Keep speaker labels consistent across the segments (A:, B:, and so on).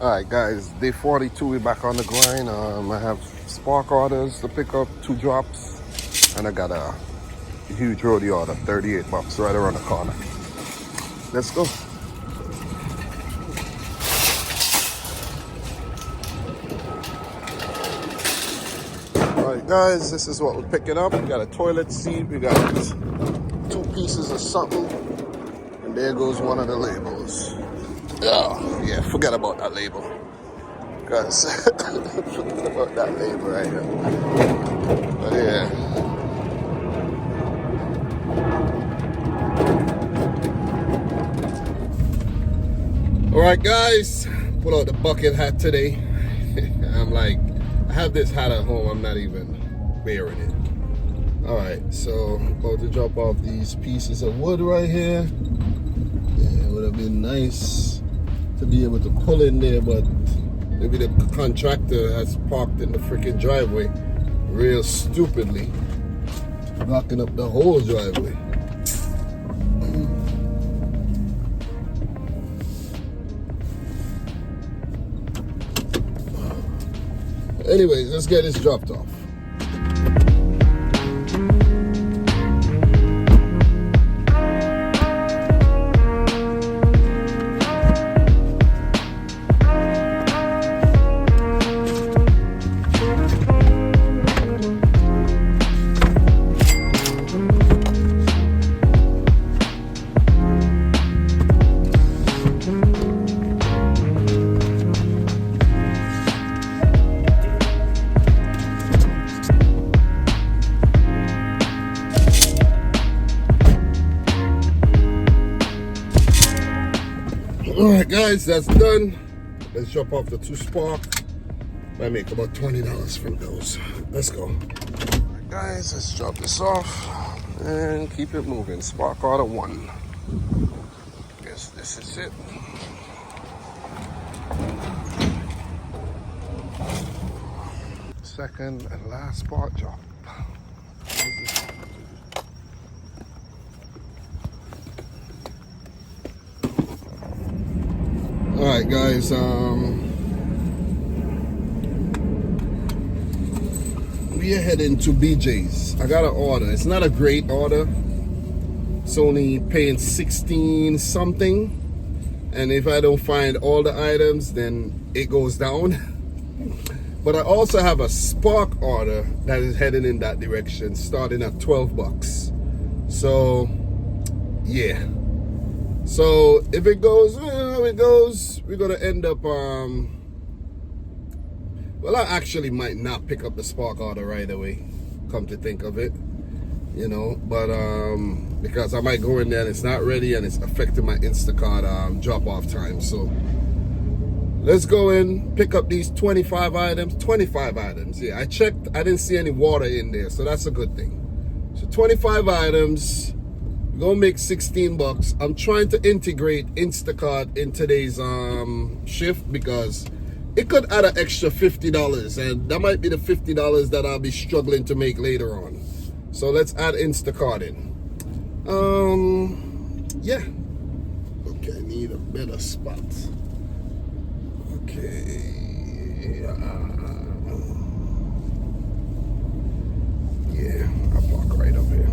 A: All right, guys, day 42, we're back on the grind. I have spark orders to pick up, 2 drops, and I got a huge roadie order, 38 bucks, right around the corner. Let's go. All right, guys, this is what we're picking up. We got a toilet seat, we got 2 pieces of something, and there goes one of the labels. Oh, yeah, forget about that label. Guys, forget about that label right here. But yeah. All right, guys, pull out the bucket hat today. I'm like, I have this hat at home, I'm not even wearing it. All right, so about to drop off these pieces of wood right here. Yeah, it would have been nice to be able to pull in there, but maybe the contractor has parked in the freaking driveway real stupidly, blocking up the whole driveway. Anyways, let's get this dropped off. Alright guys, that's done. Let's drop off the 2 spark. I make about $20 from those. Let's go. Alright guys, let's drop this off and keep it moving. Spark order 1. Guess this is it. Second and last spark drop. All right, guys, we are heading to BJ's. I got an order. It's not a great order. It's only paying 16 something. And if I don't find all the items, then it goes down. But I also have a spark order that is heading in that direction, starting at 12 bucks. So, yeah. So if it goes, how it goes, we're gonna end up, well, I actually might not pick up the spark order right away, come to think of it, you know, but because I might go in there and it's not ready and it's affecting my Instacart drop-off time. So let's go in, pick up these 25 items. Yeah, I checked, I didn't see any water in there, so that's a good thing. So 25 items. Gonna make 16 bucks. I'm trying to integrate Instacart in today's shift because it could add an extra $50, and that might be the $50 that I'll be struggling to make later on. So let's add Instacart in. Yeah. Okay, I need a better spot. Okay. Yeah, I'll park right up here.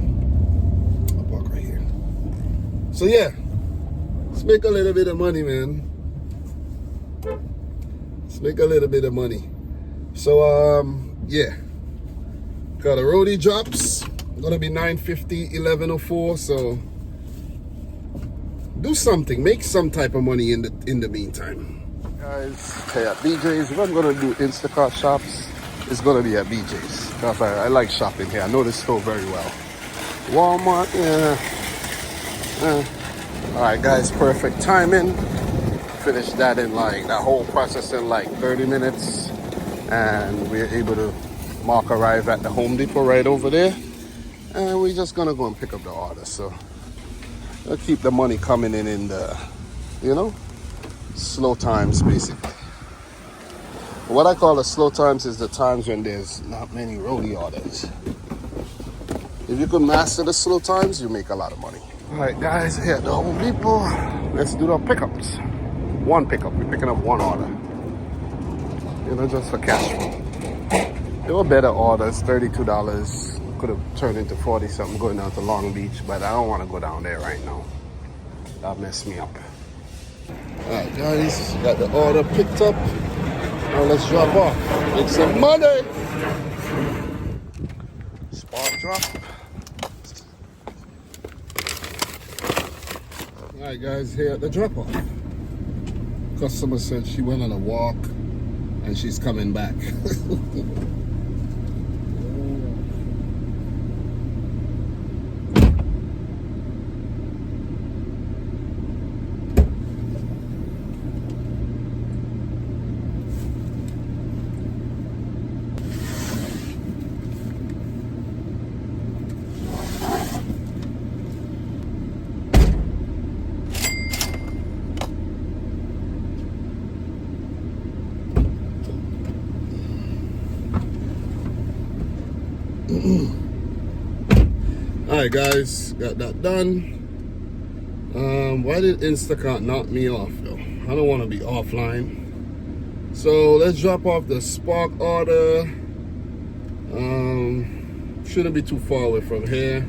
A: So yeah, let's make a little bit of money, man. Let's make a little bit of money. So yeah, got a roadie drops. Gonna be $9.50, $11.04. So do something, make some type of money in the meantime. Guys, hey, at BJ's, if I'm gonna do Instacart shops, it's gonna be at BJ's because I like shopping here. I know this store very well. Walmart, yeah. All right, guys, perfect timing. Finished that in like that whole process in like 30 minutes, and we're able to arrive at the Home Depot right over there, and we're just gonna go and pick up the order. So I'll keep the money coming in the, you know, slow times basically. What I call the slow times is the times when there's not many roadie orders. If you can master the slow times, you make a lot of money. All right, guys, here at the Home Depot. Let's do the pickups. One pickup. We're picking up one order. just for cash flow. There were better orders, $32. Could have turned into 40 something going down to Long Beach, but I don't want to go down there right now. That'll mess me up. Alright guys, got the order picked up. Now let's drop off. Make some money. Spark drop. Alright guys, here at the drop off. Customer said she went on a walk and she's coming back. Alright guys, got that done. Why did Instacart knock me off though? I don't want to be offline. So let's drop off the Spark order. Shouldn't be too far away from here.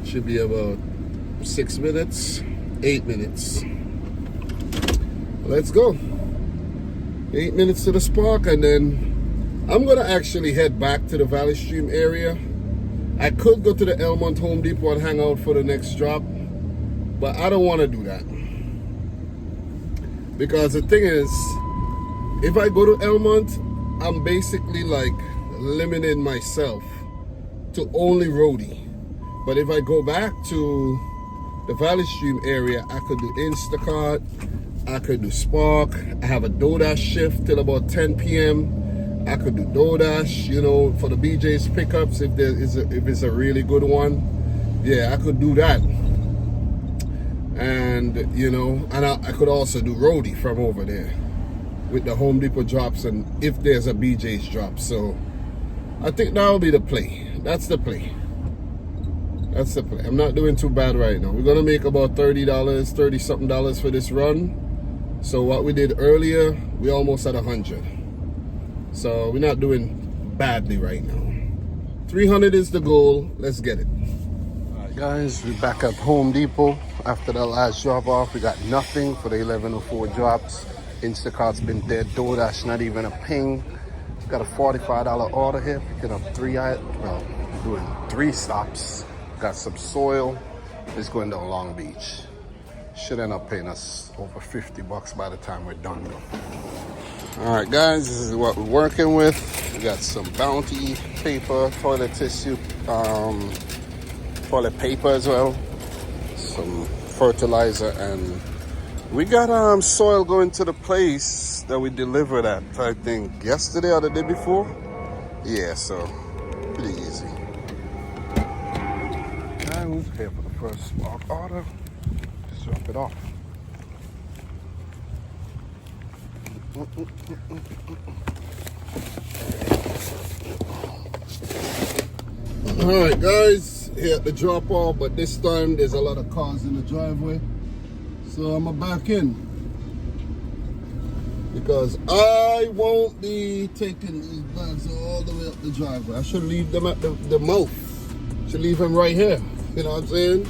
A: Should be about 6 minutes, 8 minutes. Let's go. 8 minutes to the Spark, and then I'm gonna actually head back to the Valley Stream area. I could go to the Elmont Home Depot and hang out for the next drop, but I don't want to do that. Because the thing is, if I go to Elmont, I'm basically like limiting myself to only roadie. But if I go back to the Valley Stream area, I could do Instacart, I could do Spark, I have a DoorDash shift till about 10 p.m. I could do DoorDash, for the BJ's pickups if it's a really good one. Yeah, I could do that. And, I could also do roadie from over there with the Home Depot drops and if there's a BJ's drop. So I think that'll be the play. That's the play. That's the play. I'm not doing too bad right now. We're going to make about $30 something for this run. So what we did earlier, we almost at 100. So we're not doing badly right now. 300 is the goal. Let's get it. All right, guys, we're back at Home Depot after the last drop off. We got nothing for the 11:04 drops. Instacart's been dead. DoorDash, not even a ping. Got a $45 order here. Picking up doing 3 stops. Got some soil. It's going down Long Beach. Should end up paying us over $50 by the time we're done though. All right, guys, this is what we're working with. We got some Bounty paper, toilet tissue, toilet paper as well, some fertilizer, and we got soil going to the place that we delivered at, I think, yesterday or the day before. Yeah, so pretty easy. And here for the first Spark order. Just drop it off. Alright guys, here at the drop off, but this time there's a lot of cars in the driveway, so I'm gonna back in because I won't be taking these bags all the way up the driveway. I should leave them at the mouth. Should leave them right here, you know what I'm saying?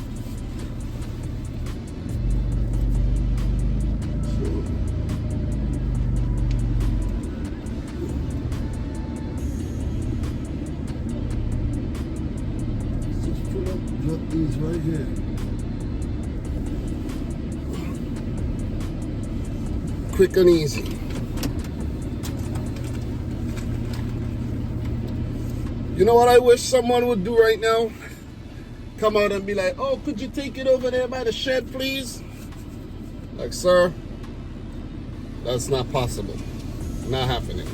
A: Drop these right here. Quick and easy. You know what I wish someone would do right now? Come out and be like, oh, could you take it over there by the shed, please? Like, sir, that's not possible. Not happening.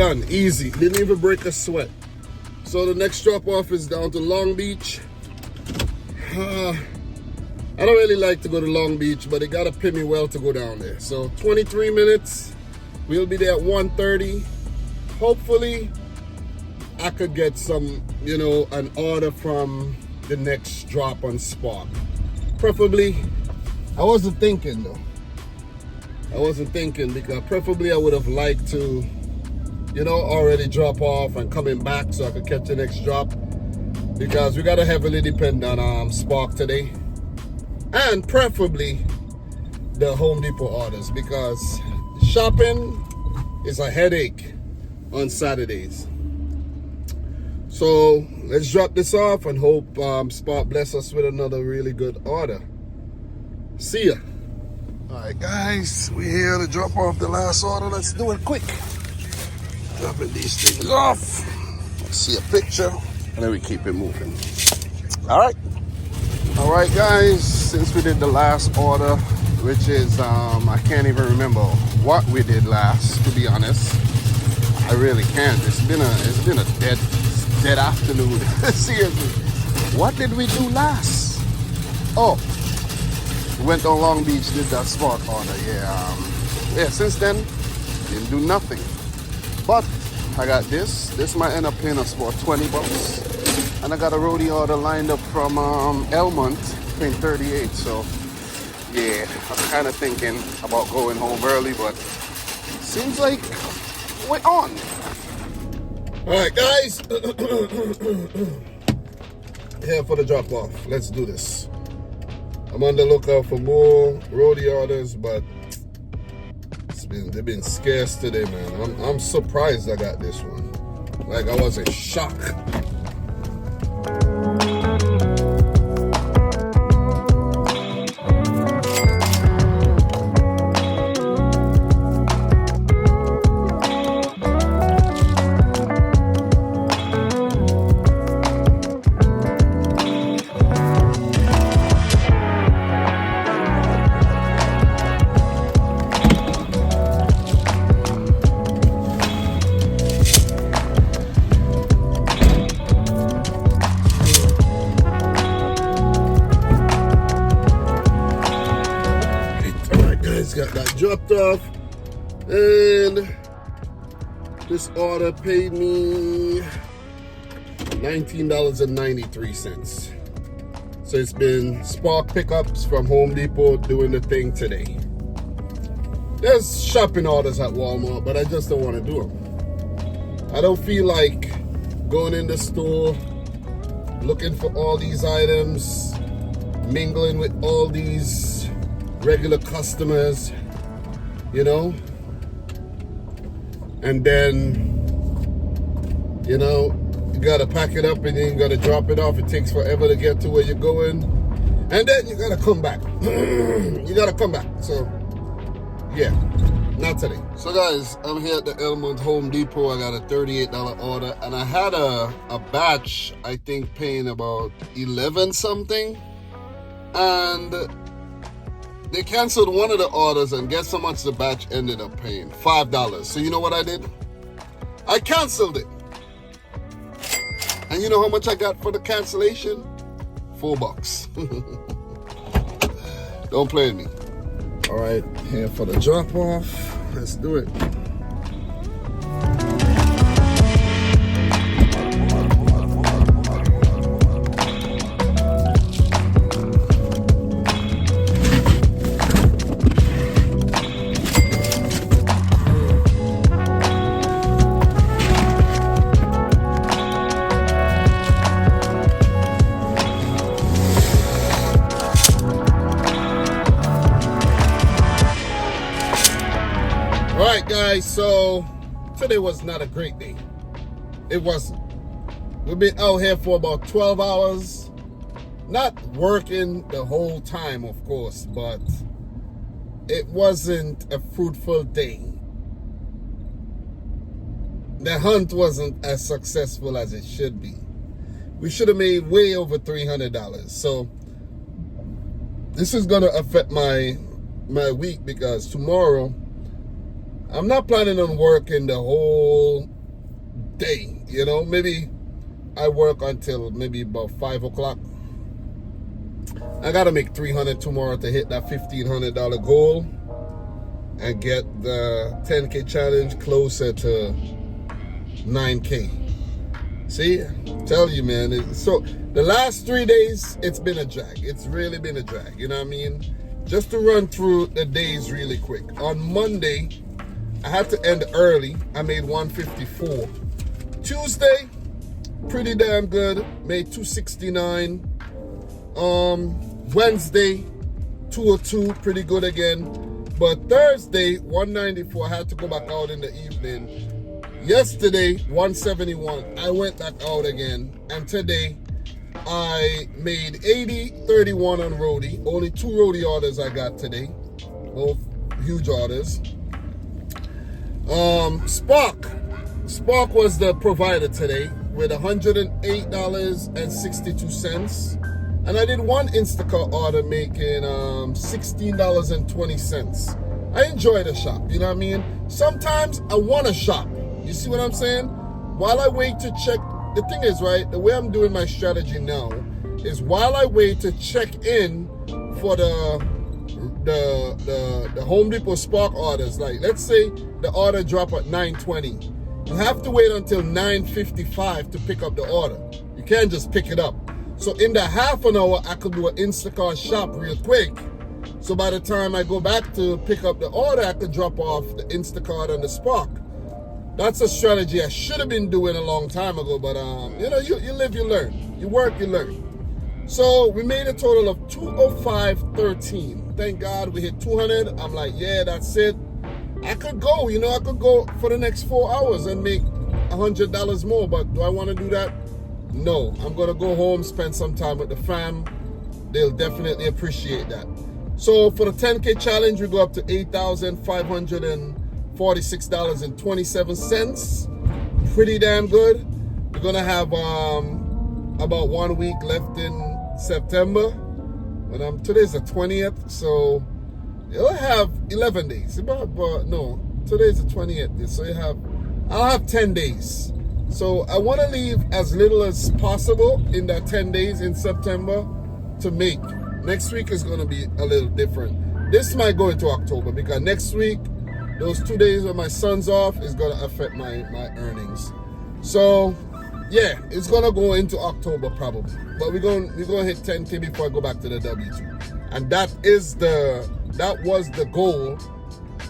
A: done, easy. Didn't even break a sweat. So the next drop off is down to Long Beach. I don't really like to go to Long Beach, but they gotta pay me well to go down there. So 23 minutes, we'll be there at 1:30. Hopefully, I could get some, you know, an order from the next drop on Spark. Preferably, I wasn't thinking though. I wasn't thinking because preferably I would have liked to, you know, already drop off and coming back so I could catch the next drop. Because we gotta heavily depend on Spark today. And preferably the Home Depot orders because shopping is a headache on Saturdays. So let's drop this off and hope Spark bless us with another really good order. See ya. Alright guys, we're here to drop off the last order. Let's do it quick. Dropping these things off. Let's see a picture and then we keep it moving. Alright guys, since we did the last order, which is I can't even remember what we did last, to be honest. I really can't. It's been a dead afternoon. Seriously. What did we do last? Oh, we went on Long Beach, did that Spark order. Yeah, since then, didn't do nothing. But I got this. This might end up paying us for $20. And I got a roadie order lined up from Elmont, paying $38. So yeah, I'm kind of thinking about going home early, but seems like we're on. All right, guys. Here for the drop off. Let's do this. I'm on the lookout for more roadie orders, but they've been scarce today, man. I'm surprised I got this one. Like I was in shock. Got that dropped off, and this order paid me $19.93. So it's been Spark pickups from Home Depot doing the thing today. There's shopping orders at Walmart, but I just don't want to do them. I don't feel like going in the store, looking for all these items, mingling with all these regular customers, you know, and then, you know, you gotta pack it up and then you gotta drop it off. It takes forever to get to where you're going, and then you gotta come back. You gotta come back. So yeah, not today. So guys, I'm here at the Elmont Home Depot. I got a $38 order, and I had a batch, I think paying about 11 something, and they canceled one of the orders, and guess how much the batch ended up paying? $5. So you know what I did? I canceled it. And you know how much I got for the cancellation? $4. Don't play with me. All right, here for the drop off. Let's do it. Alright guys, so today was not a great day. It wasn't. We've been out here for about 12 hours. Not working the whole time, of course, but it wasn't a fruitful day. The hunt wasn't as successful as it should be. We should have made way over $300. So this is gonna affect my week, because tomorrow I'm not planning on working the whole day, you know. Maybe I work until maybe about 5 o'clock. I gotta make $300 tomorrow to hit that $1,500 goal and get the 10K challenge closer to 9K. See, tell you, man. So the last 3 days, it's been a drag. It's really been a drag. You know what I mean? Just to run through the days really quick. On Monday, I had to end early. I made 154. Tuesday, pretty damn good. Made 269. Wednesday, 202, pretty good again. But Thursday, 194. I had to go back out in the evening. Yesterday, 171. I went back out again. And today, I made 80, 31 on roadie. Only 2 roadie orders I got today. Both huge orders. Spark was the provider today with $108.62. And I did one Instacart order making $16.20. I enjoy the shop, you know what I mean? Sometimes I want to shop. You see what I'm saying? While I wait to check, the thing is, right, the way I'm doing my strategy now is while I wait to check in for the Home Depot Spark orders, like let's say the order drop at 9:20, you have to wait until 9:55 to pick up the order. You can't just pick it up. So in the half an hour, I could do an Instacart shop real quick. So by the time I go back to pick up the order, I could drop off the Instacart and the Spark. That's a strategy I should have been doing a long time ago, but you know, you live, you learn. You work, you learn. So we made a total of 205.13. Thank God we hit 200. I'm like, yeah, that's it. I could go, you know, I could go for the next 4 hours and make $100 more, but do I want to do that? No, I'm going to go home, spend some time with the fam. They'll definitely appreciate that. So for the 10K challenge, we go up to $8,546.27. Pretty damn good. We're going to have about 1 week left in September. Today's the 20th, so you'll have 11 days. No, today's the 20th, so I'll have 10 days. So I want to leave as little as possible in that 10 days in September to make. Next week is going to be a little different. This might go into October because next week, those 2 days when my son's off is going to affect my earnings. So yeah, it's going to go into October probably. But we're going to hit 10K before I go back to the W2. And that was the goal,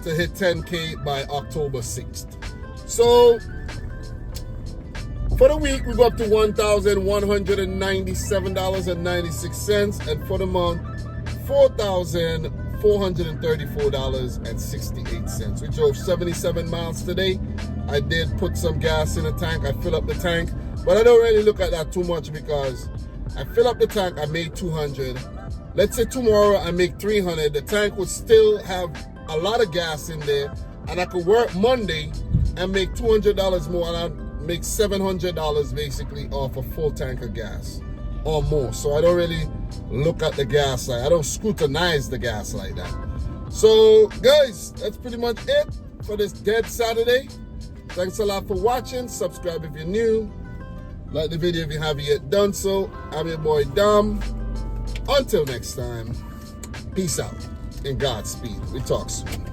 A: to hit 10K by October 6th. So for the week, we go up to $1,197.96, and for the month, $4,434.68. We drove 77 miles today. I did put some gas in the tank. I fill up the tank, but I don't really look at that too much because I fill up the tank, I made 200. Let's say tomorrow I make 300. The tank would still have a lot of gas in there, and I could work Monday and make $200 more, and I'd make $700 basically off a full tank of gas or more. So I don't really look at the gas I don't scrutinize the gas like that. So guys, that's pretty much it for this Dead Saturday. Thanks a lot for watching. Subscribe if you're new. Like the video if you haven't yet done so. I'm your boy Dom. Until next time, peace out and Godspeed. We talk soon.